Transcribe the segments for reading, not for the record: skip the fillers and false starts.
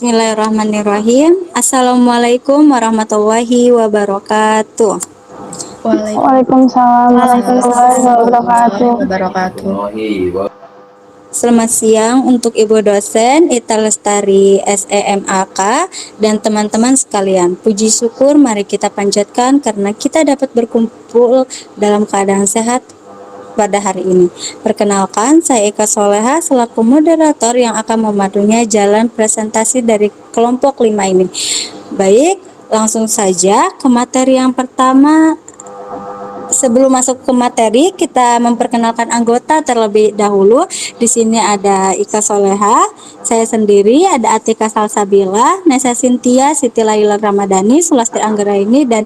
Bismillahirrahmanirrahim. Assalamualaikum warahmatullahi wabarakatuh. Waalaikumsalam warahmatullahi wabarakatuh. Selamat siang untuk Ibu dosen Ita Lestari SEMAK dan teman-teman sekalian. Puji syukur mari kita panjatkan karena kita dapat berkumpul dalam keadaan sehat pada hari ini. Perkenalkan, saya Eka Soleha selaku moderator yang akan memadunya jalan presentasi dari kelompok 5 ini. Baik, langsung saja ke materi yang pertama. Sebelum masuk ke materi, kita memperkenalkan anggota terlebih dahulu. Di sini ada Ika Soleha, saya sendiri, ada Atika Salsabila, Nesa Sintia, Siti Laila Ramadhani, Sulasti Anggraini, dan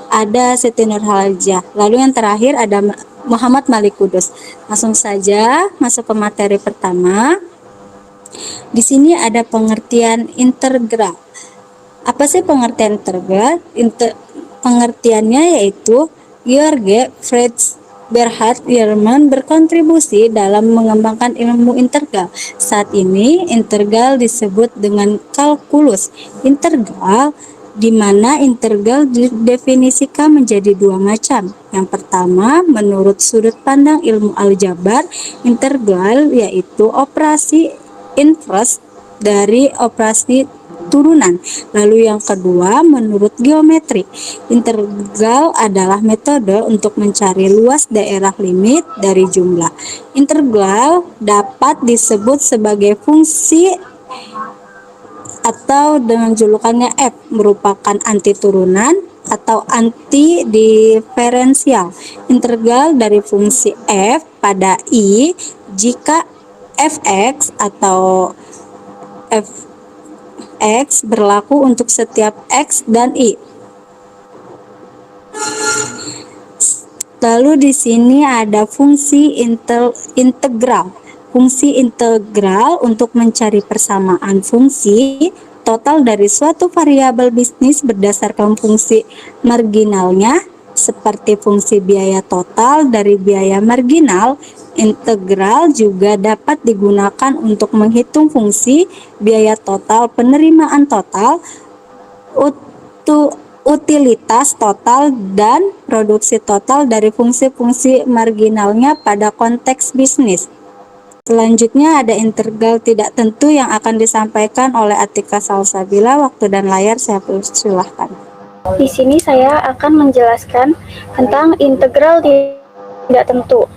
ada Siti Nurhalijah. Lalu yang terakhir ada Muhammad Malik Kudus. Langsung saja masuk ke materi pertama. Di sini ada pengertian integral. Apa sih pengertian integral? Pengertiannya yaitu George Fritz Berhard Ehrman berkontribusi dalam mengembangkan ilmu integral. Saat ini integral disebut dengan kalkulus integral, di mana integral didefinisikan menjadi dua macam. Yang pertama, menurut sudut pandang ilmu aljabar, integral yaitu operasi inverse dari operasi turunan. Lalu yang kedua, menurut geometri, integral adalah metode untuk mencari luas daerah limit dari jumlah. Integral dapat disebut sebagai fungsi atau dengan julukannya f, merupakan anti turunan atau anti diferensial. Integral dari fungsi f pada i jika fx atau X berlaku untuk setiap X dan Y. Lalu di sini ada fungsi integral. Fungsi integral untuk mencari persamaan fungsi total dari suatu variabel bisnis berdasarkan fungsi marginalnya, seperti fungsi biaya total dari biaya marginal. Integral juga dapat digunakan untuk menghitung fungsi biaya total penerimaan total, utilitas total, dan produksi total dari fungsi-fungsi marginalnya pada konteks bisnis. Selanjutnya ada integral tidak tentu yang akan disampaikan oleh Atika Salsabila. Waktu dan layar saya persilahkan. Di sini saya akan menjelaskan tentang integral tidak tentu.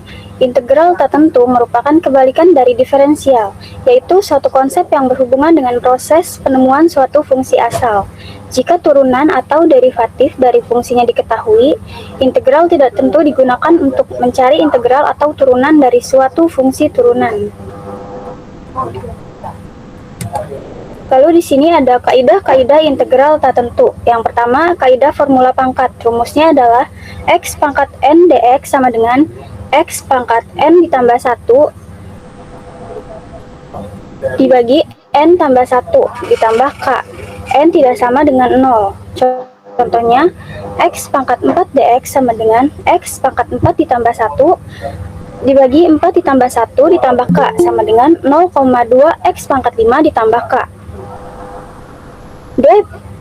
Integral tak tentu merupakan kebalikan dari diferensial, yaitu suatu konsep yang berhubungan dengan proses penemuan suatu fungsi asal. Jika turunan atau derivatif dari fungsinya diketahui, integral tidak tentu digunakan untuk mencari integral atau turunan dari suatu fungsi turunan. Lalu di sini ada kaidah-kaidah integral tak tentu. Yang pertama, kaidah formula pangkat. Rumusnya adalah x pangkat n dx sama dengan x pangkat n ditambah 1 dibagi n tambah 1 ditambah k. N tidak sama dengan 0. Contohnya, x pangkat 4 dx sama dengan x pangkat 4 ditambah 1 dibagi 4 ditambah 1 ditambah k sama dengan 0,2 x pangkat 5 ditambah k. D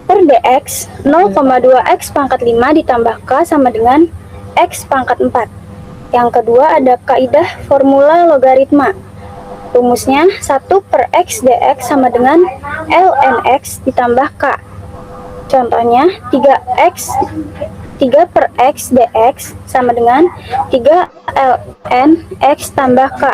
per dx 0,2 x pangkat 5 ditambah k sama dengan x pangkat 4. Yang kedua ada kaidah formula logaritma. Rumusnya 1 per x dx sama dengan ln x ditambah k. Contohnya 3 per x dx sama dengan 3 ln x tambah k.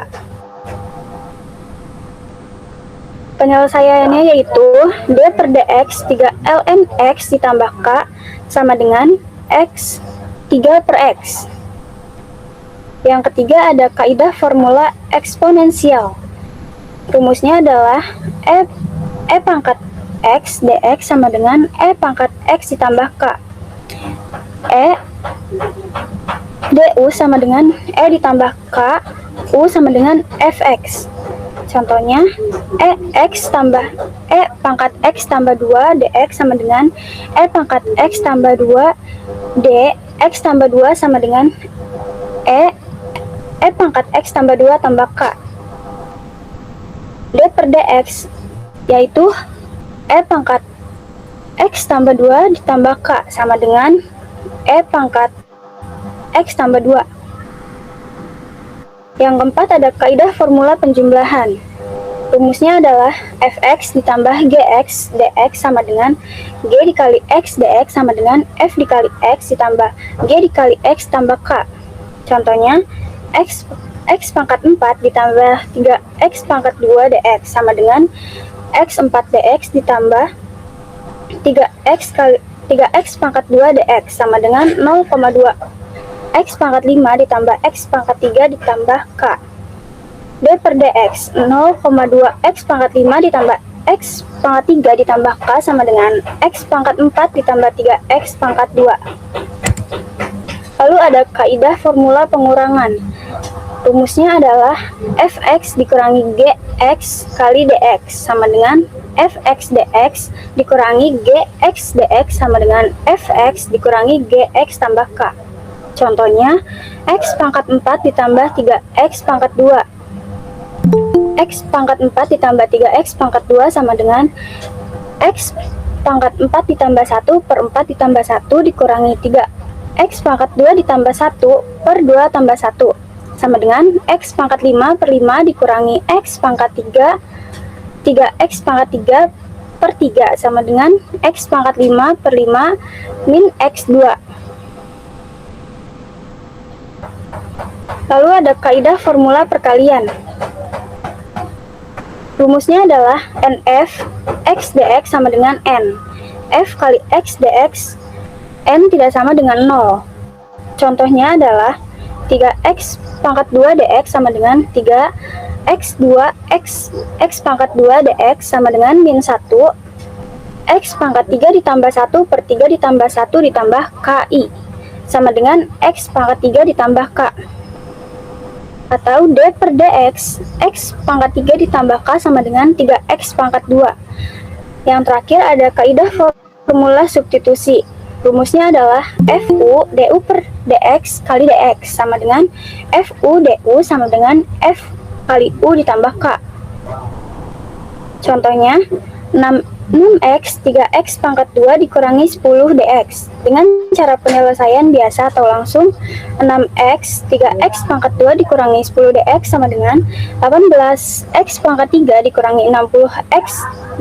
Penyelesaiannya yaitu d per dx 3 ln x ditambah k sama dengan x 3 per x. Yang ketiga ada kaidah formula eksponensial. Rumusnya adalah e pangkat x dx sama dengan e pangkat x ditambah k. Du sama dengan e ditambah k, u sama dengan fx. Contohnya e pangkat x tambah 2 dx sama dengan e pangkat x tambah 2 d x tambah 2 sama dengan e pangkat x tambah 2 tambah k. D per dx yaitu E pangkat X tambah 2 ditambah K sama dengan E pangkat X tambah 2. Yang keempat ada kaidah formula penjumlahan. Rumusnya adalah fx ditambah gx dx sama dengan g dikali x dx sama dengan f dikali x ditambah g dikali x tambah k. Contohnya, x pangkat 4 ditambah 3x pangkat 2 dx sama dengan x 4 dx ditambah 3x pangkat 2 dx sama dengan 0,2. X pangkat 5 ditambah x pangkat 3 ditambah k. D per dx 0,2 x pangkat 5 ditambah x pangkat 3 ditambah k sama dengan x pangkat 4 ditambah 3x pangkat 2. Lalu ada kaidah formula pengurangan. Rumusnya adalah fx dikurangi gx kali dx sama dengan fx dx dikurangi gx dx sama dengan fx dikurangi gx tambah k. Contohnya, x pangkat 4 ditambah 3x pangkat 2. X pangkat 4 ditambah 3x pangkat 2 sama dengan X pangkat 4 ditambah 1 per 4 ditambah 1 dikurangi 3X pangkat 2 ditambah 1 per 2 tambah 1 sama dengan X pangkat 5 per 5 dikurangi X pangkat 3 3X pangkat 3 per 3 sama dengan X pangkat 5 per 5 min X 2. Lalu ada kaidah formula perkalian. Rumusnya adalah NF X dx sama dengan N. F kali X dx, N tidak sama dengan 0. Contohnya adalah 3X pangkat 2 dx sama dengan 3X 2X X pangkat 2 dx sama dengan min 1. X pangkat 3 ditambah 1 per 3 ditambah 1 ditambah KI sama dengan X pangkat 3 ditambah K. Atau D per dx, X pangkat 3 ditambah K sama dengan 3X pangkat 2. Yang terakhir ada kaidah formula substitusi. Rumusnya adalah FU DU per dx kali dx sama dengan FU DU sama dengan F kali U ditambah K. Contohnya, 6x 3x pangkat 2 dikurangi 10 dx. Dengan cara penyelesaian biasa atau langsung, 6x 3x pangkat 2 dikurangi 10 dx sama dengan 18x pangkat 3 dikurangi 60x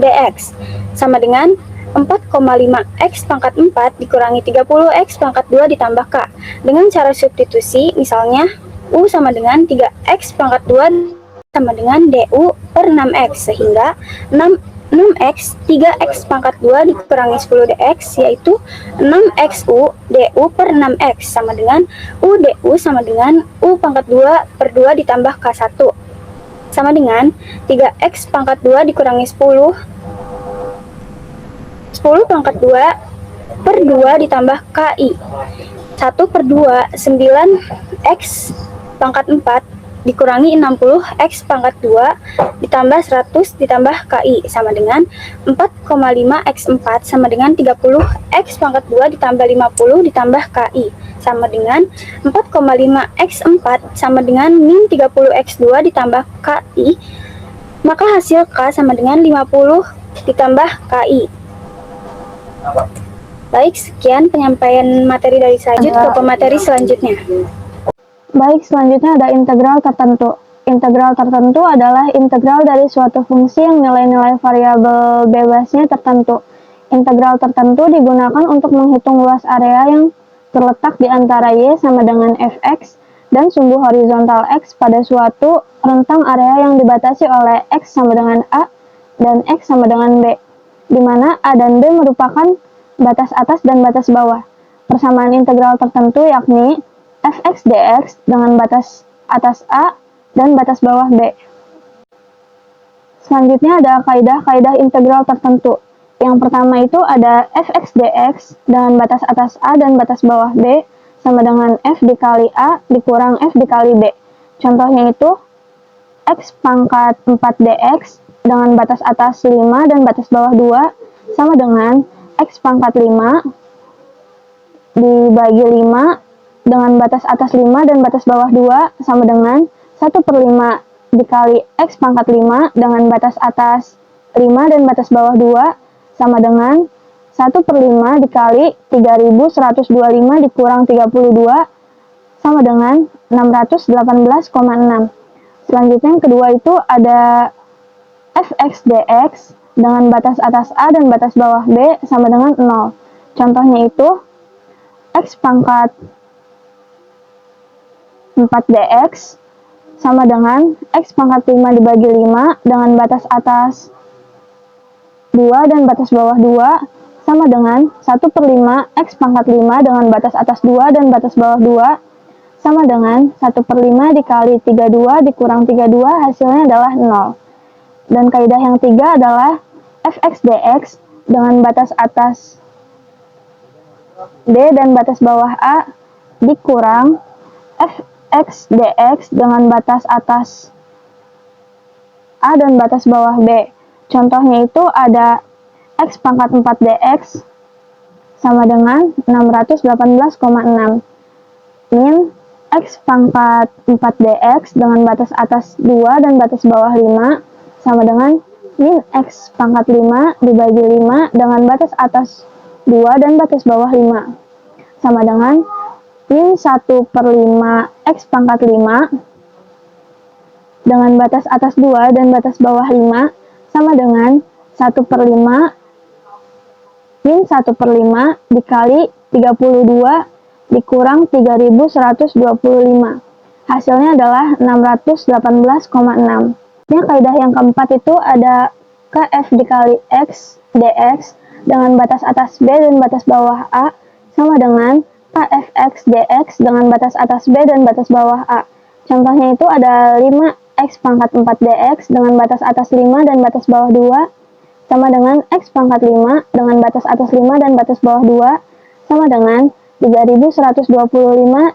dx sama dengan 4,5x pangkat 4 dikurangi 30x pangkat 2 ditambah k. Dengan cara substitusi, misalnya U sama dengan 3x pangkat 2 sama dengan DU per 6x, sehingga 6x 3x pangkat 2 dikurangi 10 dx yaitu 6xu du per 6x sama dengan u du sama dengan u pangkat 2 per 2 ditambah k1 sama dengan 3x pangkat 2 dikurangi 10 pangkat 2 per 2 ditambah ki 1 per 2 9x pangkat 4 dikurangi 60x pangkat 2 ditambah 100 ditambah ki sama dengan 4,5x4 sama dengan 30x pangkat 2 ditambah 50 ditambah ki sama dengan 4,5x4 sama dengan min 30x2 ditambah ki, maka hasil k sama dengan 50 ditambah ki. Baik, sekian penyampaian materi dari saya. Lanjut ke pemateri selanjutnya. Baik, selanjutnya ada integral tertentu. Integral tertentu adalah integral dari suatu fungsi yang nilai-nilai variabel bebasnya tertentu. Integral tertentu digunakan untuk menghitung luas area yang terletak di antara Y sama dengan Fx dan sumbu horizontal X pada suatu rentang area yang dibatasi oleh X sama dengan A dan X sama dengan B, di mana A dan B merupakan batas atas dan batas bawah. Persamaan integral tertentu yakni fx dx dengan batas atas A dan batas bawah B. Selanjutnya ada kaidah-kaidah integral tertentu. Yang pertama itu ada fx dx dengan batas atas A dan batas bawah B sama dengan f dikali A dikurang f dikali B. Contohnya itu x pangkat 4 dx dengan batas atas 5 dan batas bawah 2 sama dengan x pangkat 5 dibagi 5 dengan batas atas 5 dan batas bawah 2 sama dengan 1 per 5 dikali X pangkat 5 dengan batas atas 5 dan batas bawah 2 sama dengan 1/5 dikali 3125 dikurang 32 sama dengan 618,6. Selanjutnya yang kedua itu ada fx dx dengan batas atas A dan batas bawah B sama dengan 0. Contohnya itu x pangkat 4 dx sama dengan x pangkat 5 dibagi 5 dengan batas atas 2 dan batas bawah 2 sama dengan 1/5 x pangkat 5 dengan batas atas 2 dan batas bawah 2 sama dengan 1/5 dikali 32 dikurang 32 hasilnya adalah 0. Dan kaidah yang ketiga adalah fx dx dengan batas atas D dan batas bawah A dikurang fx dx dengan batas atas A dan batas bawah B. Contohnya itu ada x pangkat 4 dx sama dengan 618,6 min x pangkat 4 dx dengan batas atas 2 dan batas bawah 5 sama dengan min x pangkat 5 dibagi 5 dengan batas atas 2 dan batas bawah 5 sama dengan min 1/5 x pangkat 5 dengan batas atas 2 dan batas bawah 5 sama dengan 1/5 min 1/5 dikali 32 dikurang 3125. Hasilnya adalah 618,6. Nah, kaidah yang keempat itu ada kf dikali x dx dengan batas atas B dan batas bawah A sama dengan kfx dx dengan batas atas B dan batas bawah A. Contohnya itu ada 5x pangkat 4 dx dengan batas atas 5 dan batas bawah 2 sama dengan x pangkat 5 dengan batas atas 5 dan batas bawah 2 sama dengan 3125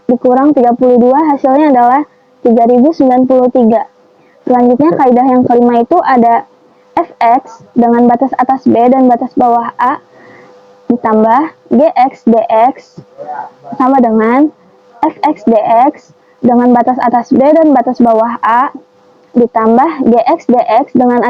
dikurang 32 hasilnya adalah 3093. Selanjutnya kaidah yang kelima itu ada fx dengan batas atas B dan batas bawah A ditambah gx dx sama dengan fx dx dengan batas atas B dan batas bawah A ditambah gx dx dengan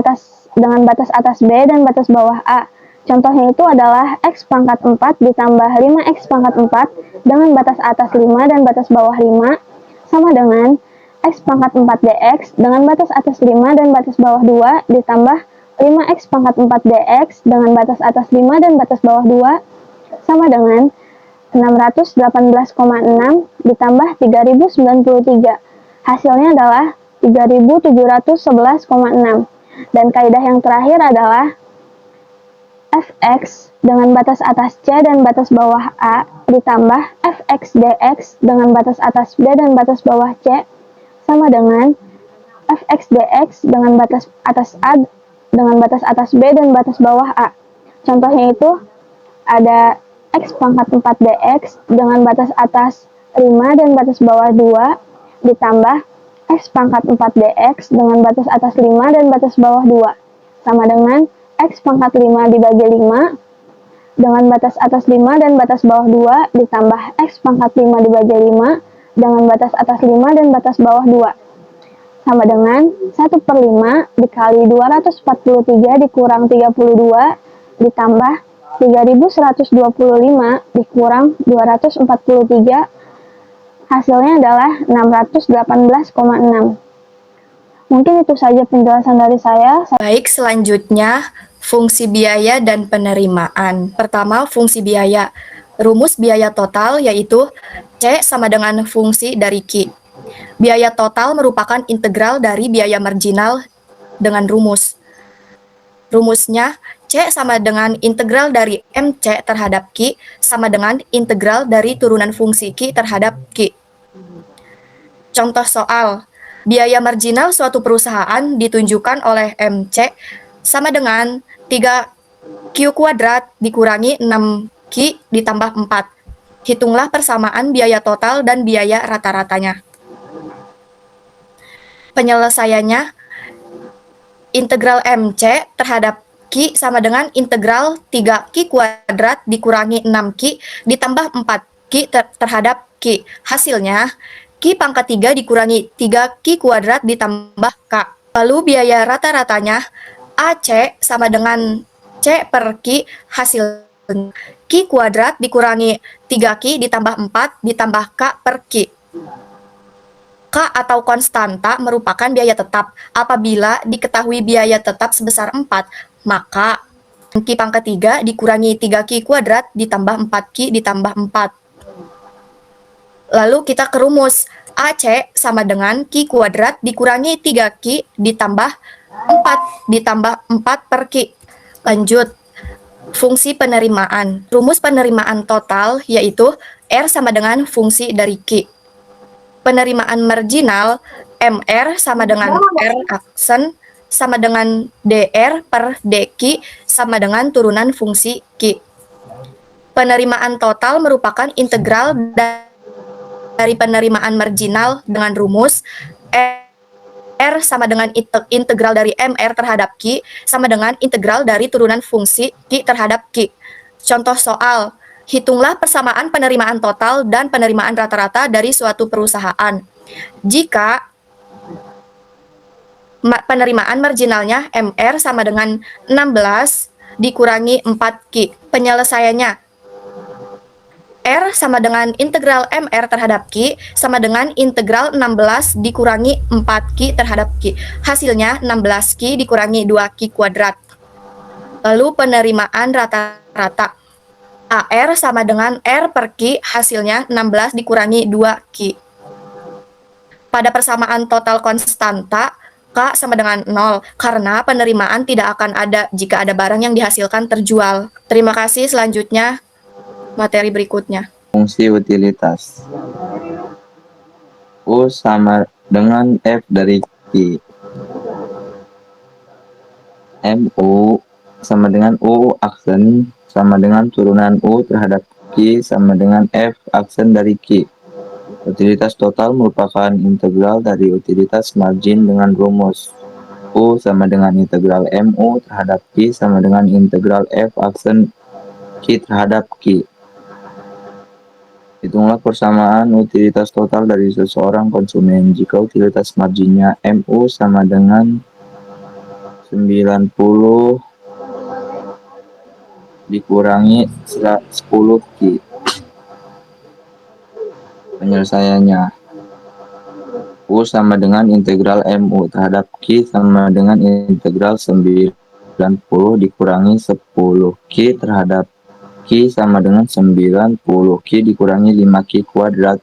batas atas B dan batas bawah A. Contohnya itu adalah x pangkat 4 ditambah 5x pangkat 4 dengan batas atas 5 dan batas bawah 5 sama dengan x pangkat 4 dx dengan batas atas 5 dan batas bawah 2 ditambah 5x pangkat 4 dx dengan batas atas 5 dan batas bawah 2 sama dengan 618,6 ditambah 3093. Hasilnya adalah 3711,6. Dan kaidah yang terakhir adalah fx dengan batas atas C dan batas bawah A ditambah fx dx dengan batas atas B dan batas bawah C sama dengan fx dx dengan batas atas A dengan batas atas B dan batas bawah A. Contohnya itu ada x pangkat 4 dx dengan batas atas 5 dan batas bawah 2 ditambah x pangkat 4 dx dengan batas atas 5 dan batas bawah 2 sama dengan x pangkat 5 dibagi 5 dengan batas atas 5 dan batas bawah 2 ditambah x pangkat 5 dibagi 5 dengan batas atas 5 dan batas bawah 2 sama dengan 1/5 dikali 243 dikurang 32 ditambah 3125 dikurang 243 hasilnya adalah 618,6. Mungkin itu saja penjelasan dari saya. Baik, selanjutnya fungsi biaya dan penerimaan. Pertama, fungsi biaya. Rumus biaya total yaitu C sama dengan fungsi dari Q. Biaya total merupakan integral dari biaya marginal dengan rumus. Rumusnya C sama dengan integral dari MC terhadap Q sama dengan integral dari turunan fungsi Q terhadap Q. Contoh soal, biaya marginal suatu perusahaan ditunjukkan oleh MC sama dengan 3Q kuadrat dikurangi 6Q ditambah 4. Hitunglah persamaan biaya total dan biaya rata-ratanya. Penyelesaiannya, integral MC terhadap Q sama dengan integral 3Q kuadrat dikurangi 6Q ditambah 4Q terhadap Q. Hasilnya, Q pangkat 3 dikurangi 3Q kuadrat ditambah K. Lalu biaya rata-ratanya AC sama dengan C per Q hasilnya Q kuadrat dikurangi 3Q ditambah 4 ditambah K per Q. K atau konstanta merupakan biaya tetap. Apabila diketahui biaya tetap sebesar 4, maka Q pangkat 3 dikurangi 3Q kuadrat ditambah 4Q ditambah 4. Lalu kita ke rumus. AC sama dengan Q kuadrat dikurangi 3Q ditambah 4 ditambah 4 per Q. Lanjut. Fungsi penerimaan. Rumus penerimaan total yaitu R sama dengan fungsi dari Q. Penerimaan marginal MR sama dengan R aksen sama dengan DR per DQ sama dengan turunan fungsi Q. Penerimaan total merupakan integral dari penerimaan marginal dengan rumus R sama dengan integral dari MR terhadap Q sama dengan integral dari turunan fungsi Q terhadap Q. Contoh soal, hitunglah persamaan penerimaan total dan penerimaan rata-rata dari suatu perusahaan. Jika penerimaan marginalnya MR sama dengan 16 dikurangi 4Q. Penyelesaiannya R sama dengan integral MR terhadap Q sama dengan integral 16 dikurangi 4Q terhadap Q. Hasilnya 16Q dikurangi 2Q kuadrat. Lalu penerimaan rata-rata. AR sama dengan R per Q, hasilnya 16 dikurangi 2Q. Pada persamaan total konstanta, K sama dengan 0, karena penerimaan tidak akan ada jika ada barang yang dihasilkan terjual. Terima kasih, selanjutnya materi berikutnya. Fungsi utilitas. U sama dengan F dari Q. MU sama dengan U aksen sama dengan turunan U terhadap Q sama dengan F aksen dari Q. Utilitas total merupakan integral dari utilitas margin dengan rumus U sama dengan integral MU terhadap Q sama dengan integral F aksen Q terhadap Q. Hitunglah persamaan utilitas total dari seseorang konsumen jika utilitas marginnya MU sama dengan 90 dikurangi 10Q. Penyelesaiannya U sama dengan integral MU terhadap Q sama dengan integral 90 dikurangi 10Q terhadap Q sama dengan 90Q dikurangi 5Q kuadrat.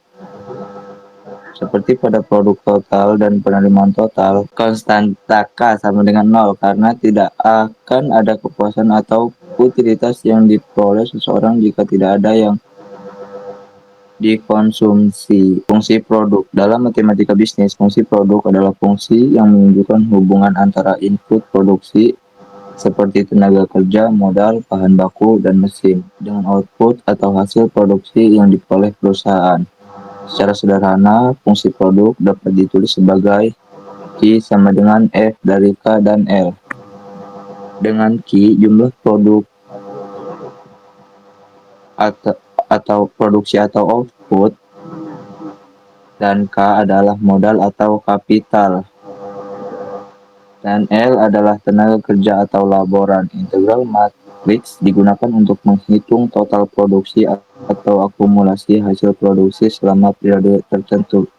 Seperti pada produk total dan penerimaan total, konstanta K sama dengan 0 karena tidak akan ada kepuasan atau utilitas yang diperoleh seseorang jika tidak ada yang dikonsumsi. Fungsi produk. Dalam matematika bisnis, fungsi produk adalah fungsi yang menunjukkan hubungan antara input produksi seperti tenaga kerja, modal, bahan baku, dan mesin dengan output atau hasil produksi yang diperoleh perusahaan. Secara sederhana, fungsi produk dapat ditulis sebagai Q sama dengan F dari K dan L. Dengan Q, jumlah produk atau produksi atau output, dan K adalah modal atau kapital, dan L adalah tenaga kerja atau laboran. Integral matriks digunakan untuk menghitung total produksi atau akumulasi hasil produksi selama periode tertentu.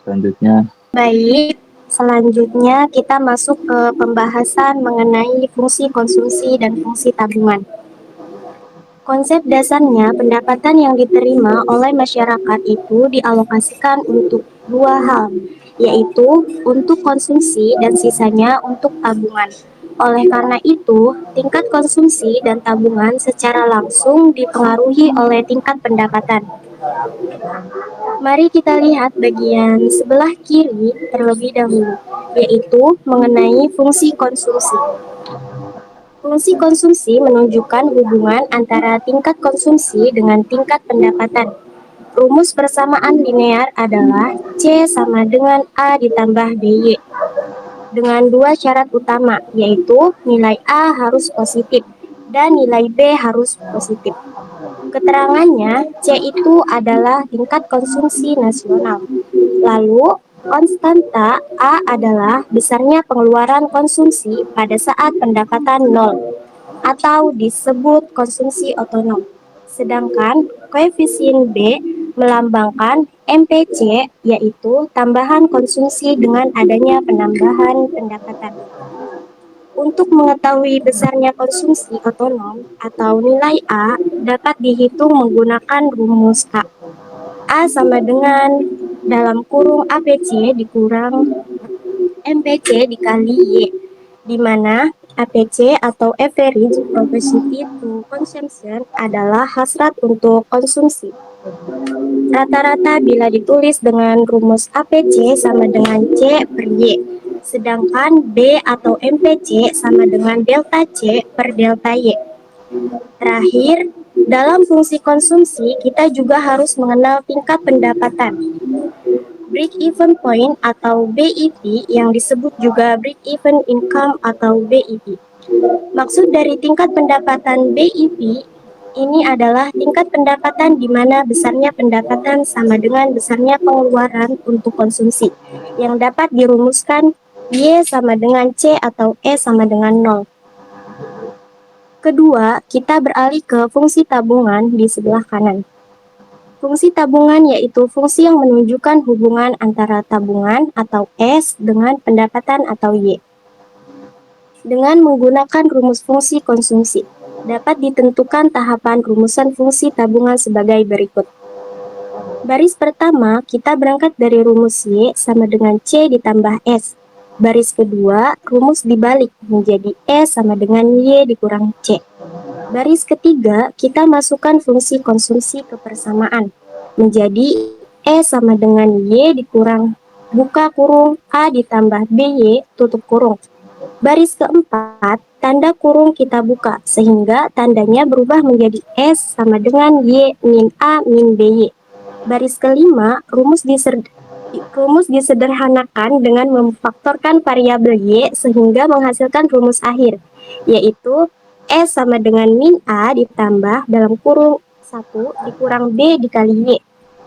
Selanjutnya, Selanjutnya kita masuk ke pembahasan mengenai fungsi konsumsi dan fungsi tabungan. Konsep dasarnya, pendapatan yang diterima oleh masyarakat itu dialokasikan untuk dua hal, yaitu untuk konsumsi dan sisanya untuk tabungan. Oleh karena itu, tingkat konsumsi dan tabungan secara langsung dipengaruhi oleh tingkat pendapatan. Mari kita lihat bagian sebelah kiri terlebih dahulu, yaitu mengenai fungsi konsumsi. Fungsi konsumsi menunjukkan hubungan antara tingkat konsumsi dengan tingkat pendapatan. Rumus persamaan linear adalah C sama dengan A ditambah BY. Dengan dua syarat utama, yaitu nilai A harus positif dan nilai B harus positif. Keterangannya, C itu adalah tingkat konsumsi nasional. Lalu, konstanta A adalah besarnya pengeluaran konsumsi pada saat pendapatan 0. atau disebut konsumsi otonom. Sedangkan koefisien B melambangkan MPC, yaitu tambahan konsumsi dengan adanya penambahan pendapatan. Untuk mengetahui besarnya konsumsi otonom atau nilai A dapat dihitung menggunakan rumus K. A sama dengan dalam kurung APC dikurang MPC dikali Y, di mana APC atau average propensity to consumption adalah hasrat untuk konsumsi. Rata-rata bila ditulis dengan rumus APC sama dengan C per Y, sedangkan B atau MPC sama dengan delta C per delta Y. Terakhir, dalam fungsi konsumsi kita juga harus mengenal tingkat pendapatan. Break-even point atau BIP yang disebut juga break-even income atau BIP. Maksud dari tingkat pendapatan BIP ini adalah tingkat pendapatan di mana besarnya pendapatan sama dengan besarnya pengeluaran untuk konsumsi, yang dapat dirumuskan Y sama dengan C atau E sama dengan 0. Kedua, kita beralih ke fungsi tabungan di sebelah kanan. Fungsi tabungan yaitu fungsi yang menunjukkan hubungan antara tabungan atau S dengan pendapatan atau Y. Dengan menggunakan rumus fungsi konsumsi, dapat ditentukan tahapan rumusan fungsi tabungan sebagai berikut. Baris pertama, kita berangkat dari rumus Y sama dengan C ditambah S. Baris kedua, rumus dibalik menjadi E sama dengan Y dikurang C. Baris ketiga, kita masukkan fungsi konsumsi ke persamaan, menjadi E sama dengan Y dikurang buka kurung A ditambah BY tutup kurung. Baris keempat, tanda kurung kita buka, sehingga tandanya berubah menjadi S sama dengan Y min A min BY. Baris kelima, rumus disederhanakan dengan memfaktorkan variabel Y sehingga menghasilkan rumus akhir, yaitu S sama dengan min A ditambah dalam kurung 1 dikurang B dikali Y.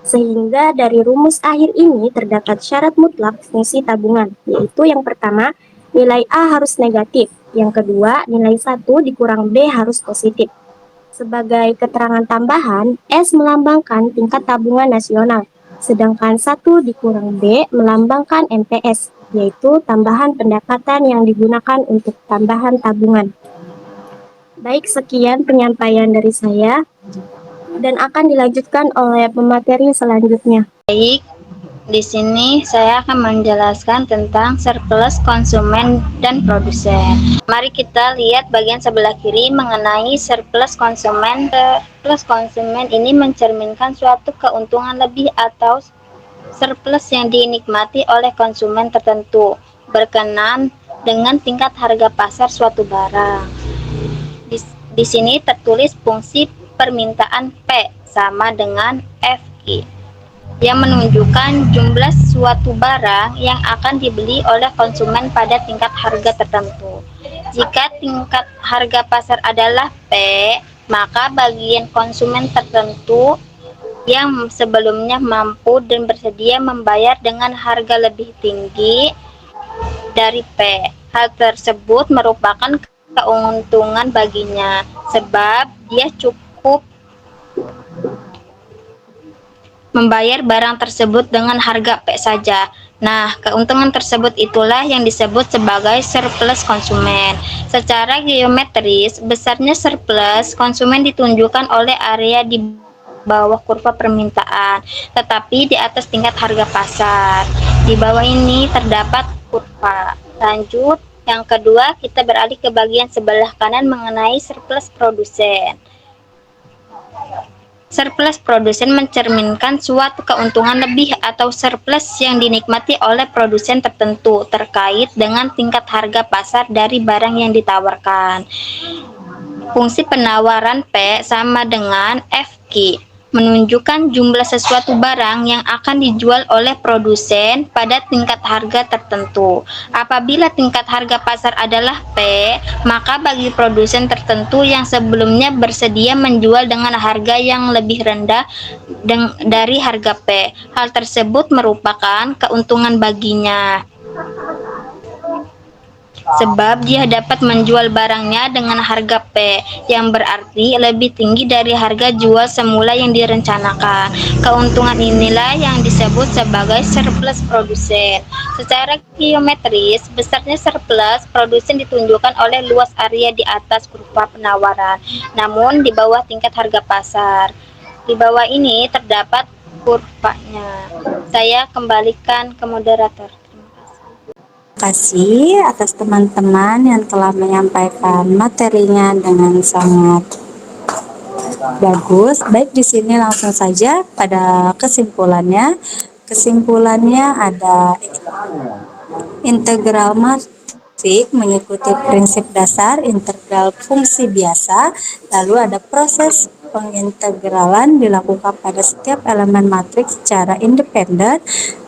Sehingga dari rumus akhir ini terdapat syarat mutlak fungsi tabungan, yaitu yang pertama, nilai A harus negatif, yang kedua, nilai 1 dikurang B harus positif. Sebagai keterangan tambahan, S melambangkan tingkat tabungan nasional, sedangkan 1 dikurang B melambangkan MPS, yaitu tambahan pendapatan yang digunakan untuk tambahan tabungan. Baik, sekian penyampaian dari saya dan akan dilanjutkan oleh pemateri selanjutnya. Baik, di sini saya akan menjelaskan tentang surplus konsumen dan produsen. Mari kita lihat bagian sebelah kiri mengenai surplus konsumen. Surplus konsumen ini mencerminkan suatu keuntungan lebih atau surplus yang dinikmati oleh konsumen tertentu berkenan dengan tingkat harga pasar suatu barang. Di sini tertulis fungsi permintaan P sama dengan FI yang menunjukkan jumlah suatu barang yang akan dibeli oleh konsumen pada tingkat harga tertentu. Jika tingkat harga pasar adalah P, maka bagian konsumen tertentu yang sebelumnya mampu dan bersedia membayar dengan harga lebih tinggi dari P. Hal tersebut merupakan keuntungan baginya, sebab dia cukup membayar barang tersebut dengan harga P saja. Nah, keuntungan tersebut itulah yang disebut sebagai surplus konsumen. Secara geometris, besarnya surplus konsumen ditunjukkan oleh area di bawah kurva permintaan, tetapi di atas tingkat harga pasar. Di bawah ini terdapat kurva. Lanjut, yang kedua, kita beralih ke bagian sebelah kanan mengenai surplus produsen. Surplus produsen mencerminkan suatu keuntungan lebih atau surplus yang dinikmati oleh produsen tertentu terkait dengan tingkat harga pasar dari barang yang ditawarkan. Fungsi penawaran P sama dengan FQ, menunjukkan jumlah sesuatu barang yang akan dijual oleh produsen pada tingkat harga tertentu. Apabila tingkat harga pasar adalah P, maka bagi produsen tertentu yang sebelumnya bersedia menjual dengan harga yang lebih rendah dari harga P, hal tersebut merupakan keuntungan baginya. sebab dia dapat menjual barangnya dengan harga P, yang berarti lebih tinggi dari harga jual semula yang direncanakan. Keuntungan inilah yang disebut sebagai surplus produsen. Secara geometris, besarnya surplus produsen ditunjukkan oleh luas area di atas kurva penawaran, namun di bawah tingkat harga pasar. Di bawah ini terdapat kurvanya. Saya kembalikan ke moderator. Kasih atas teman-teman yang telah menyampaikan materinya dengan sangat bagus. Baik, di sini langsung saja pada kesimpulannya. Kesimpulannya ada integral matrik mengikuti prinsip dasar integral fungsi biasa, lalu ada proses pengintegralan dilakukan pada setiap elemen matriks secara independen,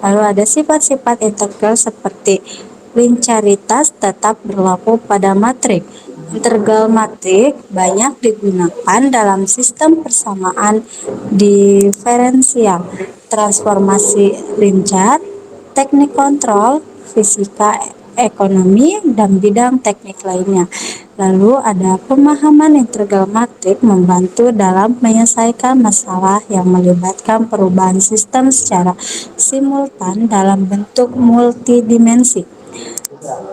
lalu ada sifat-sifat integral seperti linearitas tetap berlaku pada matrik. Integral matrik banyak digunakan dalam sistem persamaan diferensial, transformasi linear, teknik kontrol, fisika, ekonomi, dan bidang teknik lainnya. Lalu ada pemahaman integral matrik membantu dalam menyelesaikan masalah yang melibatkan perubahan sistem secara simultan dalam bentuk multidimensi.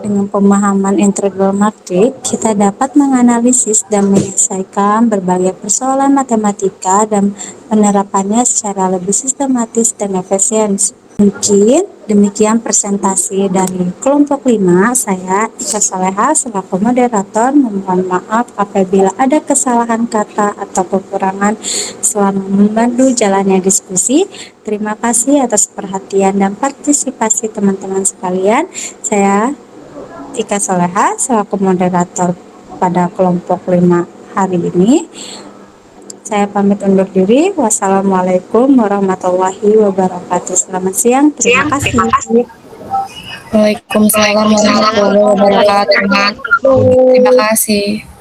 Dengan pemahaman integral matrik, kita dapat menganalisis dan menyelesaikan berbagai persoalan matematika dan penerapannya secara lebih sistematis dan efisien. Mungkin demikian presentasi dari kelompok 5. Saya Ika Soleha selaku moderator memohon maaf apabila ada kesalahan kata atau kekurangan selama membantu jalannya diskusi. Terima kasih atas perhatian dan partisipasi teman-teman sekalian. Saya Ika Soleha selaku moderator pada kelompok 5 hari ini. Saya pamit undur diri. Wassalamualaikum warahmatullahi wabarakatuh. Selamat siang. Terima kasih. Waalaikumsalam warahmatullahi wabarakatuh. Terima kasih.